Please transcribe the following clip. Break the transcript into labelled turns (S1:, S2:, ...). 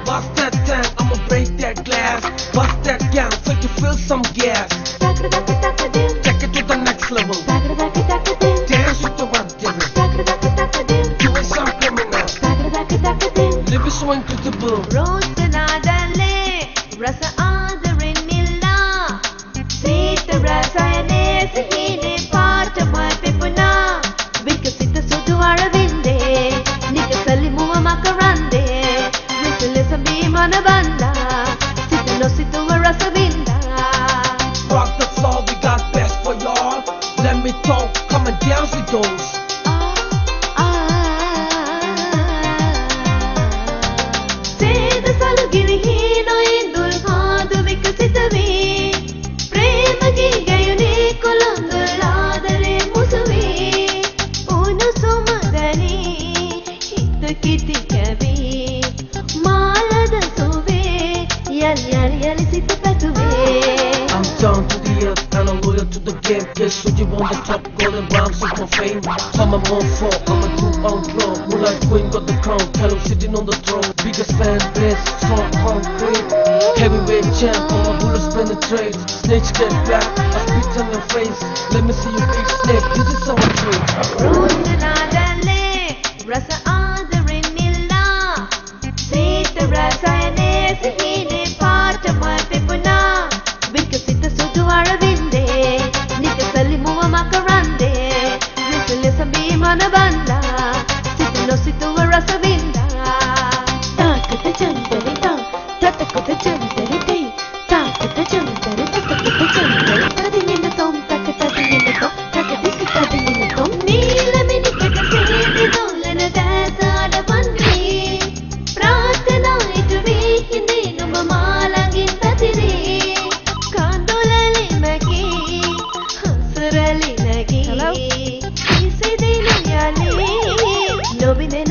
S1: Bust that tank, I'ma break that glass. Bust that gun, so you feel some gas. Take it to the next level. Dance with the rock devil. Doing some criminal. Live is so incredible.
S2: ರೋಸನಾದಲ್ಲೇ ರಸ ಆದರೆನ್ನಿಲ್ಲ ಸೀತ ರಸಾಯನೆ ಸಿಹಿನೆ ಪಾಠ ಮಾಡ್ಪೆಪುನ ವಿಕಸಿತ ಸುದುವಾಳವಿಂದೆ ನಿಕಸಲಿ ಮುವ ಮಕರಂದೆ ವಿಸಲೆ ಸಮೀಮನ ಬಂದ ಸಿತಲೋ ಸಿತುವ ರಸವಿಂದ
S1: Rock the floor, we got best for y'all. Let me talk, come and dance with those.
S2: ಸೇದ ಸಲುಗಿರಿಹೀನೋ ಇಂದುಲ್ ಹಾದು ವಿಕಸಿತವೇ ಪ್ರೇಮಗೆ ಗಯುನೇ ಕೊಲೊಂದುಲಾದರೆ ಮುಸುವೆ ಉನು ಸುಮಗನೇ Hittu ಕಿತಿಕವೇ ಮಾಲದ ಸುವೆ ಯಲಿ ಸಿತ ಕಸುವೆ
S1: I'm down to the earth and I'm loyal to the game. Yes, so you on the top, golden rhymes with my fame. I'm a more for, I'm a two on floor. Moonlight queen got the crown, Callum sitting on the throne. Biggest fan base, strong concrete. Heavyweight champ, all my bullets penetrate. Snakes get back, I spit on your face. Let me see you eat snake, this is how I treat.
S2: ರೋಸನಾದಲ್ಲೇ ರಸ ಆದರೆನ್ನಿಲ್ಲ ಸೀತ ರಸಾಯನೆ ಸಿಹಿನೆ ಪಾಠ ಮಾಡ್ಪೆಪುನ ವಿಕಸಿತ ಸುದುವಾಳವಿಂದೆ ನಿಕಸಲಿ ಮುವ ಮಕರಂದೆ ವಿಸಲೆ ಸಮೀಮನ ಬಂದ ಸಿತಲೋ ಸಿತುವ ರಸವಿಂದ ತಾಕತ ಚಂದರೆ ತತಕತ ಚಂದರೆ ತೈ ತಾಕತ ಚಂದರೆ ತತಕತ ಚಂದರೆ ತದಿನಿನ ತೊಂ ತಕತದಿನಿನ ತೊಂ ತಕದಿಕ ತದಿನಿನ ತೊಂ ನೀಲಮಿನಿ ಕಟ ಸೇರಿ ದೋಲನ ದಾಸಾಡ ಬಂದ್ರಿ ಪ್ರಾರ್ಥನಾ ಇದುವೆ ಹಿಂದೆ ನಮ್ಮ ಮಾಲಂಗಿ ತತಿರಿ ಕಾಂದೋಲಲಿ ನಗಿ ಹಸರಲಿ ನಗಿ ಇಸಿದಿನ ಯಾಲಿ ನೋವಿನ